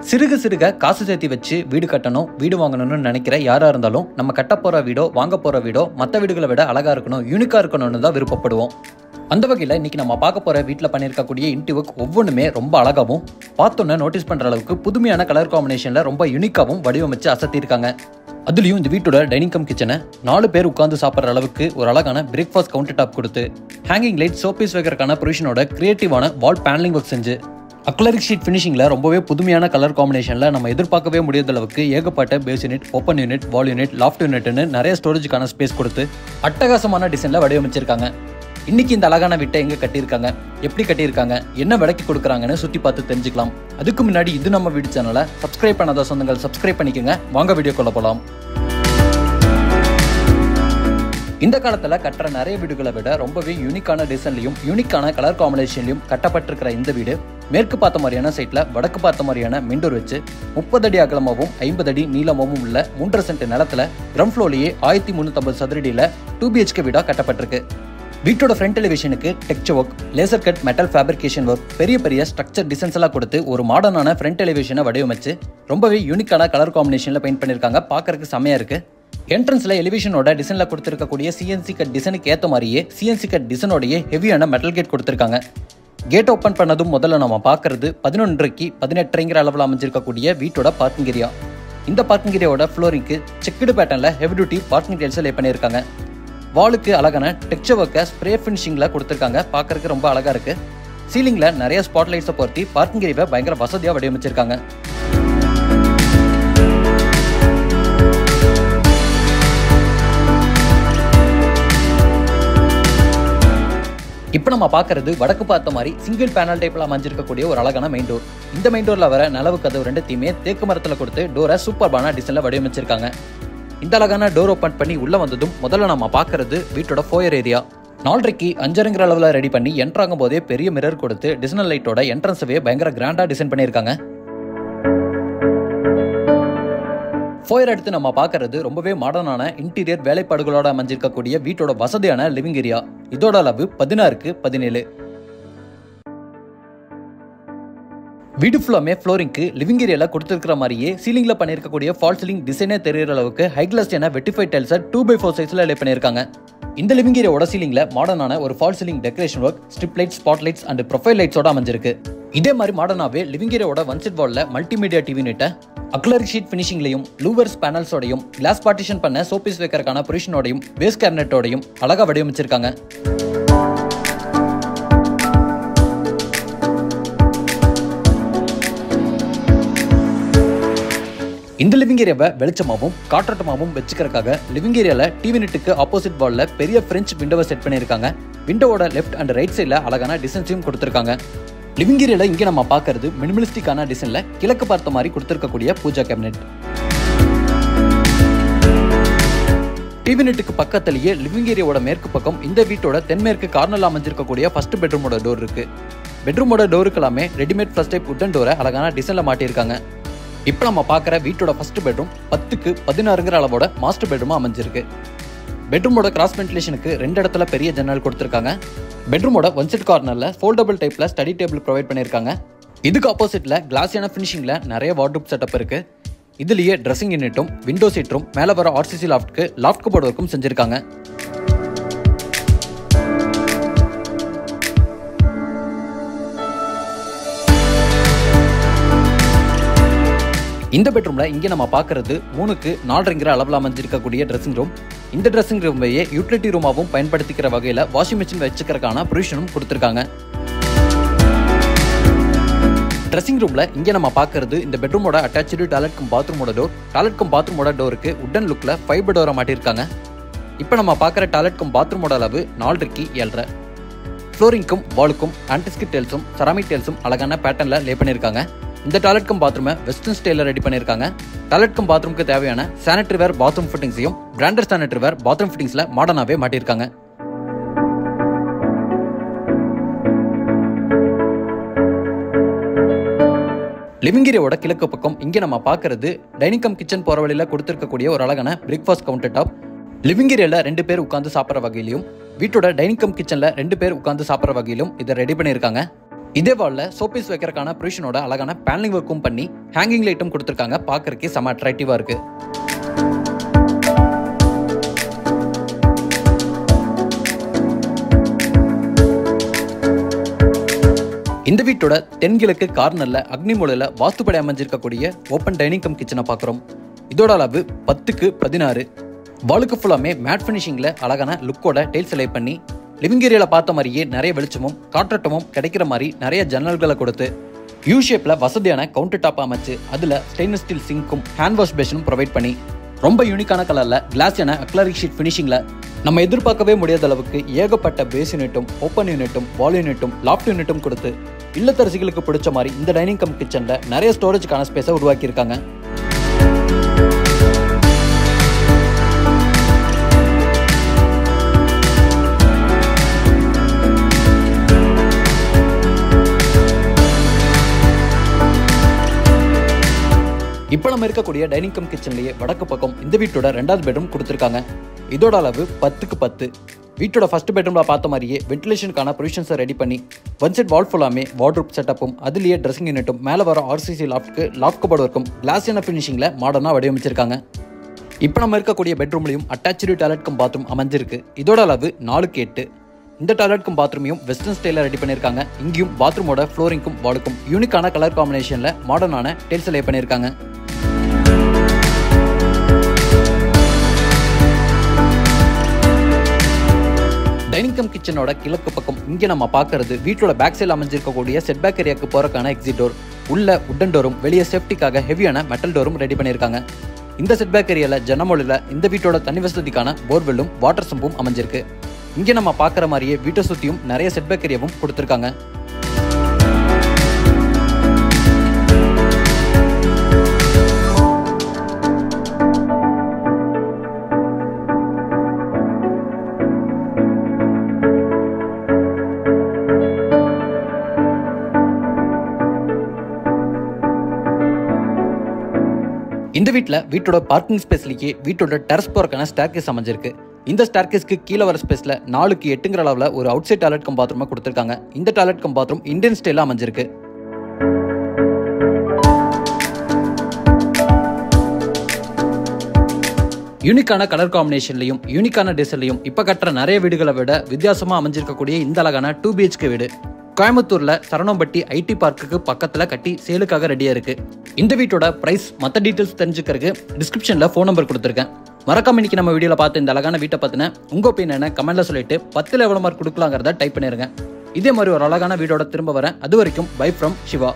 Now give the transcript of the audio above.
சிறுக சிறுக காசு சேர்த்து வச்சு வீடு கட்டணும், வீடு வாங்கணும்னு நினைக்கிற யாரா இருந்தாலும் நம்ம கட்ட போற வீடோ வாங்க போற வீடோ மற்ற வீடுகளை விட அழகா இருக்கணும், யூனிக்கா இருக்கணும்னு தான் விருப்பப்படுவோம். அந்த வகையில் இன்னைக்கு நம்ம பார்க்க போற வீட்டில் பண்ணியிருக்கக்கூடிய இன்டி ஒர்க் ஒவ்வொன்றுமே ரொம்ப அழகாகவும் பார்த்தோன்னே நோட்டீஸ் பண்ற அளவுக்கு புதுமையான கலர் காம்பினேஷன்ல ரொம்ப யூனிக்காவும் வடிவமைச்சு அசத்திருக்காங்க. அதுலயும் இந்த வீட்டோட டைனிங் கம் கிச்சனை 4 பேர் உட்கார்ந்து சாப்பிட்ற அளவுக்கு ஒரு அழகான பிரேக்ஃபாஸ்ட் கவுண்டர் டாப் கொடுத்து ஹேங்கிங் லைட் ஷோபீஸ் வைக்கிறதுக்கான ப்ரொவிஷனோட கிரியேட்டிவான வால் பேனலிங் ஒர்க் செஞ்சு அக்லரிக் ஷீட் ஃபினிஷிங்ல ரொம்பவே புதுமையான கலர் காம்பினேஷன்ல நம்ம எதிர்பார்க்கவே முடியாத அளவுக்கு ஏகப்பட்ட base unit, open unit, wall unit, loft யூனிட்னு நிறைய ஸ்டோரேஜுக்கான ஸ்பேஸ் கொடுத்து அட்டகாசமான டிசைன்ல வடிவமைச்சிருக்காங்க. இன்னைக்கு இந்த அழகான வீட்டை எங்க கட்டியிருக்காங்க, எப்படி கட்டியிருக்காங்க, என்ன விலைக்கு கொடுக்குறாங்கன்னு சுற்றி பார்த்து தெரிஞ்சுக்கலாம். அதுக்கு முன்னாடி இது நம்ம வீடு சேனலை சப்ஸ்கிரைப் பண்ணாத சொந்தங்கள் சப்ஸ்கிரைப் பண்ணிக்கோங்க. வாங்க வீடியோக்குள்ள போகலாம். இந்த காலத்துல கட்டுற நிறைய வீடுகளை விட ரொம்பவே யூனிக்கான டிசைன்லையும் யூனிக்கான கலர் காம்பினேஷன்லையும் கட்டப்பட்டிருக்கிற இந்த வீடு மேற்கு பார்த்த மாதிரியான சைட்ல வடக்கு பார்த்த மாதிரியான மெண்டோர் வச்சு 30 அடி அகலமாகவும் 50 அடி நீளமாகவும் உள்ள 3.5 சென்ட் நிலத்துல கிரவுண்ட் ஃப்ளோர்லயே 1350 சதுரடியில 2 BHK வீடா கட்டப்பட்டிருக்கு. வீட்டோட ஃப்ரண்ட் எலிவேஷனுக்கு texture work, laser cut metal fabrication work, பெரிய பெரிய ஸ்ட்ரக்சர் டிசைன்ஸ் எல்லாம் கொடுத்து ஒரு மாடர்னான ஃப்ரண்ட் எலிவேஷனை வடிவமைச்சு ரொம்பவே யூனிக்கான கலர் காம்பினேஷன்ல பெயிண்ட் பண்ணிருக்காங்க. பார்க்கறதுக்கு செமையா இருக்கு. என்ட்ரன்ஸ்ல எலிவேஷனோட டிசைன்ல கொடுத்திருக்கக்கூடிய CNC கட் டிசைனுக்கு ஏற்ற மாதிரியே CNC கட் டிசைனோடைய ஹெவியான மெட்டல் கேட் கொடுத்திருக்காங்க. கேட் ஓப்பன் பண்ணதும் முதல்ல நம்ம பார்க்கறது 11.5க்கு 18.5 அளவில் அமைஞ்சிருக்கக்கூடிய வீட்டோட பார்க்கிங் ஏரியா. இந்த பார்க்கிங் ஏரியாவோட ஃப்ளோரிங்க்கு செக்குடு பேட்டர்ன்ல heavy duty parking tiles lay பண்ணியிருக்காங்க. வாலுக்கு அழகான டெக்ஸ்சர் ஒர்க்கை ஸ்ப்ரே ஃபினிஷிங்ல கொடுத்திருக்காங்க. பார்க்கறதுக்கு ரொம்ப அழகா இருக்கு. சீலிங்ல நிறைய ஸ்பாட் லைட்ஸை பொருத்தி பார்க்கிங் ஏரியாவை பயங்கர வசதியா வடிவமைச்சிருக்காங்க. இப்போ நம்ம பார்க்கறது வடக்கு பார்த்த மாதிரி சிங்கிள் பேனல் டைப்ல அமைஞ்சிருக்கக்கூடிய ஒரு அழகான மெயின் டோர். இந்த மெயின் டோர்ல வர நிலவு கதவு ரெண்டுத்தையுமே தேக்கு மரத்துல கொடுத்து டோரை சூப்பர்பான டிசைன்ல வடிவமைச்சிருக்காங்க. இந்த அழகான டோர் ஓப்பன் பண்ணி உள்ள வந்ததும் முதல்ல நம்ம பார்க்கறது வீட்டோட ஃபோயர் ஏரியா. 4.5க்கு 5.5 அளவுல ரெடி பண்ணி என்ட்ரு ஆகும் போதே பெரிய மிரர் கொடுத்து டிசைனல் லைட்டோட என்ட்ரன்ஸவே பயங்கர கிராண்டா டிசைன் பண்ணியிருக்காங்க. ஃபோயர் அடுத்து நம்ம பார்க்கறது ரொம்பவே மாடர்னான இன்டீரியர் வேலைப்பாடுகளோட அமைஞ்சிருக்கக்கூடிய வீட்டோட வசதியான லிவிங் ஏரியா. இதோட அளவு 16க்கு 17. வீடு ஃபுல்லாமே ஃப்ளோரிங்க்கு லிவிங் ஏரியால கொடுத்திருக்கிற மாதிரியே சீலிங்ல பண்ணிருக்கக்கூடிய ஃபால் சீலிங் டிசைனே தெரியற அளவுக்கு ஹை கிளாஸான வெட்டிஃபைட் டைல்ஸை 2x4 சைஸ்ல லே பண்ணிருக்காங்க. இந்த லிவிங் ஏரியாவோட சீலிங்ல மாடர்னான ஒரு false ceiling decoration work, strip light, spot lights and profile லைட்ஸோட அமைஞ்சிருக்கு. இதே மாதிரி மாடர்னாவே லிவிங் ஏரியாவோட ஒன் சைட் வால்ல மல்டிமீடியா டிவி யூனிட்டை அக்லரிக் ஷீட் ஃபினிஷிங்லையும் லூவர்ஸ் பேனல்ஸோடையும் கிளாஸ் பார்ட்டிஷன் பண்ண ஷோபீஸ் வைக்கிறதுக்கான ப்ரொவிஷனோடையும் பேஸ் கேபினட்டோடையும் அழகா வடிவமைச்சிருக்காங்க. இந்த லிவிங் ஏரியாவை வெளிச்சமாகவும் காற்றோட்டமாகவும் வச்சுக்கிறதுக்காக லிவிங் ஏரியால டிவி யூனிட்டுக்கு ஆப்போசிட் வால்ல பெரிய பிரெஞ்ச் விண்டோவை செட் பண்ணியிருக்காங்க. விண்டோவோட லெஃப்ட் அண்ட் ரைட் சைட்ல அழகான டிசைன்ஸையும் கொடுத்திருக்காங்க. லிவிங் ஏரியால இங்க நம்ம பார்க்கறது மினிமலிஸ்டிக்கான டிசைன்ல கிழக்கு பார்த்த மாதிரி கொடுத்திருக்கக்கூடிய பூஜா கேபினெட். டிவி யூனிட்டுக்கு பக்கத்திலேயே லிவிங் ஏரியாவோட மேற்கு பக்கம் இந்த வீட்டோட தென்மேற்கு கார்னர்ல அமைஞ்சிருக்கக்கூடிய ஃபர்ஸ்ட் பெட்ரூமோட டோர் இருக்கு. பெட்ரூமோட டோருக்கு எல்லாமே ரெடிமேட் ஃபர்ஸ்ட் டைப் உட்டன் டோரை அழகான டிசைன்ல மாட்டியிருக்காங்க. இப்போ நம்ம பார்க்குற வீட்டோட ஃபர்ஸ்ட் பெட்ரூம் 10க்கு 16 அளவோட மாஸ்டர் பெட்ரூமா அமைஞ்சிருக்கு. பெட்ரூமோட கிராஸ் வென்டிலேஷனுக்கு 2 இடத்துல பெரிய ஜன்னல் கொடுத்திருக்காங்க. பெட்ரூமோட ஒன் சைட் கார்னர்ல ஃபோல்டபிள் டைப்ல ஸ்டடி டேபிள் ப்ரொவைட் பண்ணியிருக்காங்க. இதுக்கு ஆப்போசிட்ல கிளாஸியான ஃபினிஷிங்ல நிறைய வார்ட்ரோப் செட்டப் இருக்கு. இதுலயே ட்ரெஸ்ஸிங் யூனிட்டும் விண்டோ சீட்டும் மேல வர RCC லாஃப்ட்க்கு லாஃப்ட் கபோர்ட் ஒர்க்கும் செஞ்சிருக்காங்க. இந்த பெட்ரூம்ல இங்க நம்ம பார்க்கறது 3க்கு 4.5 அளவில் அமைஞ்சிருக்கக்கூடிய ட்ரெஸ்ஸிங் ரூம். இந்த ட்ரெஸ்ஸிங் ரூமையே யூட்டிலிட்டி ரூமாவும் பயன்படுத்திக்கிற வகையில வாஷிங் மிஷின் வச்சுக்கிறதுக்கான ப்ரொவிஷனும் கொடுத்திருக்காங்க. ட்ரெஸ்ஸிங் ரூம்ல இங்க நம்ம பார்க்கறது இந்த பெட்ரூமோட அட்டாச்சு டாய்லெட் கம் பாத்ரூமோட டோர். டாய்லெட் கம் பாத்ரூமோட டோருக்கு உட்டன் லுக்ல ஃபைபர் டோரை மாட்டிருக்காங்க. இப்போ நம்ம பார்க்குற டாய்லெட் கம் பாத்ரூமோட அளவு 4.5க்கு 7.5. ஃப்ளோரிங்க்கும் வாலுக்கும் ஆன்டிஸ்கிட் டைல்ஸும் செராமிக் டைல்ஸும் அழகான பேட்டர்ன்ல லே பண்ணிருக்காங்க. இந்த டாய்லெட் கம் பாத்ரூமை வெஸ்டர்ன் ஸ்டைல ரெடி பண்ணியிருக்காங்க. டாய்லெட் கம் பாத்ரூமுக்கு தேவையான சானிட்டரி வேர் பாத்ரூம் ஃபிட்டிங்ஸையும் பிராண்டட் சானிட்டரி வேர் பாத்ரூம் ஃபிட்டிங்ஸ்ல மாடர்னாவே மாட்டியிருக்காங்க. லிவிங் ஏரியாவோட கிழக்கு பக்கம் இங்க நம்ம பார்க்கறது டைனிங் கம் கிச்சன் போற வழியில கொடுத்திருக்கக்கூடிய ஒரு அழகான பிரேக்ஃபாஸ்ட் கவுண்டர் டாப். லிவிங் ஏரியால 2 பேர் உட்கார்ந்து சாப்பிட்ற வகையிலும் வீட்டோட டைனிங் கம் கிச்சன்ல 2 பேர் உட்கார்ந்து சாப்பிட்ற வகையிலும் இதை ரெடி பண்ணியிருக்காங்க. இதே வால்ல சோபீஸ் வைக்கிறதுக்கான ப்ரொவிஷனோட அழகான பேனலிங் ஒர்க்கும் பண்ணி ஹேங்கிங் லைட்டும் கொடுத்துருக்காங்க. பார்க்கறதுக்கு செம அட்ராக்டிவா இருக்கு. இந்த வீட்டோட தென்கிழக்கு கார்னர்ல அக்னி மூலையில வாஸ்துப்படி அமைஞ்சிருக்கக்கூடிய ஓப்பன் டைனிங் கம் கிச்சனை பார்க்குறோம். இதோட அளவு 10x16. வாலுக்கு ஃபுல்லாமே மேட் ஃபினிஷிங்ல அழகான லுக்கோட டைல்ஸ் லே பண்ணி லிவிங் ஏரியால பார்த்த மாதிரியே நிறைய வெளிச்சமும் காற்றோட்டமும் கிடைக்கிற மாதிரி நிறைய ஜன்னல்களை கொடுத்து யூ ஷேப்ல வசதியான கவுண்டர் டாப் அமைச்சு அதுல ஸ்டெயின்லெஸ் ஸ்டீல் சிங்க்கும் ஹேண்ட் வாஷ் பேஷனும் ப்ரொவைட் பண்ணி ரொம்ப யூனிக்கான கலர்ல கிளாஸான அக்லரிக் ஷீட் ஃபினிஷிங்ல நம்ம எதிர்பார்க்கவே முடியாத அளவுக்கு ஏகப்பட்ட பேஸ் யூனிட்டும் ஓப்பன் யூனிட்டும் வால் யூனிட்டும் லாஃப்ட் யூனிட்டும் கொடுத்து இல்லத்தரசிகளுக்கு பிடிச்ச மாதிரி இந்த டைனிங் கம் கிச்சன்ல நிறைய ஸ்டோரேஜ்க்கான ஸ்பேஸை உருவாக்கியிருக்காங்க. இப்போ நம்ம இருக்கக்கூடிய டைனிங் கம் கிச்சன்லயே வடக்கு பக்கம் இந்த வீட்டோட 2வது பெட்ரூம் கொடுத்துருக்காங்க. இதோட அளவு 10x10. வீட்டோட ஃபர்ஸ்ட் பெட்ரூம்ல பார்த்த மாதிரியே வென்டிலேஷனுக்கான ப்ரொவிஷன்ஸை ரெடி பண்ணி ஒன் சைட் வால் ஃபுல்லாமே வார்ட்ரோப் செட்டப்பும் அதுலேயே ட்ரெஸ்ஸிங் யூனிட்டும் மேலே வர ஆர்சிசி லாஃப்ட்க்கு லாஃப்ட் கபோர்டு ஒர்க்கும் கிளாஸான ஃபினிஷிங்ல மாடர்னாக வடிவமைச்சிருக்காங்க. இப்போ நம்ம இருக்கக்கூடிய பெட்ரூம்லையும் அட்டாச்சு டாய்லெட் கம் பாத்ரூம் அமைஞ்சிருக்கு. இதோட அளவு 4x8. இந்த டாய்லெட் கம் பாத்ரூமையும் வெஸ்டர்ன் ஸ்டைலில் ரெடி பண்ணியிருக்காங்க. இங்கேயும் பாத்ரூமோட ஃப்ளோரிங்க்கும் வாலுக்கும் யூனிக்கான கலர் காம்பினேஷன்ல மாடர்னான டைல்ஸ் லே பண்ணியிருக்காங்க. டைனிங் கம் கிச்சனோட கிழக்கு பக்கம் இங்கே நம்ம பார்க்கறது வீட்டோட பேக் சைடில் அமைஞ்சிருக்கக்கூடிய செட்பேக் ஏரியாவுக்கு போறக்கான எக்ஸிட் டோர். உள்ள உட்டன் டோரும் வெளியே சேஃப்டிக்காக ஹெவியான மெட்டல் டோரும் ரெடி பண்ணியிருக்காங்க. இந்த செட்பேக் ஏரியால ஜன்னமொழியில் இந்த வீட்டோட தண்ணி வசதிக்கான போர்வெல்லும் வாட்டர் சம்பும் அமைஞ்சிருக்கு. இங்கே நம்ம பார்க்குற மாதிரியே வீட்டை சுற்றியும் நிறைய செட்பேக் ஏரியாவும் கொடுத்துருக்காங்க. இந்த வீட்டோட பார்க்கிங் ஸ்பேஸ்லயே வீட்டோட டெரஸ் போறக்கான ஸ்டேர்கேஸ் அமைஞ்சிருக்கு. இந்த ஸ்டேர்கேஸ்க்கு கீழே வர ஸ்பேஸ்ல 4x8 அளவுல ஒரு outside toilet cum bathroom கொடுத்திருக்காங்க. இந்த டாய்லெட் கம் பாத்ரூம் இந்தியன் ஸ்டைல்ல அமைஞ்சிருக்கு. யூனிக்கான கலர் காம்பினேஷன்லையும் யூனிக்கான டிசைன்லையும் இப்ப கட்டுற நிறைய வீடுகளை விட வித்தியாசமா அமைஞ்சிருக்கக்கூடிய இந்த அழகான 2 BHK வீடு கோயம்புத்தூர்ல சரவணம்பட்டி ஐடி பார்க்குக்கு பக்கத்துல கட்டி சேலுக்காக ரெடியா இருக்கு. இந்த வீட்டோட பிரைஸ் மற்ற டீடைல்ஸ் தெரிஞ்சுக்கிறதுக்கு டிஸ்கிரிப்ஷன்ல ஃபோன் நம்பர் கொடுத்துருக்கேன். மறக்காம இன்னைக்கு நம்ம வீடியோல பார்த்து இந்த அழகான வீட்டை பத்தின உங்க ஒப்பீனியனை கமெண்ட்ல சொல்லிட்டு 10ல் எவ்வளவு மார்க் கொடுக்கலாங்கிறத டைப் பண்ணிருங்க. இதே மாதிரி ஒரு அழகான வீடியோட திரும்ப வரேன். அது வரைக்கும் பை ஃப்ரம் சிவா.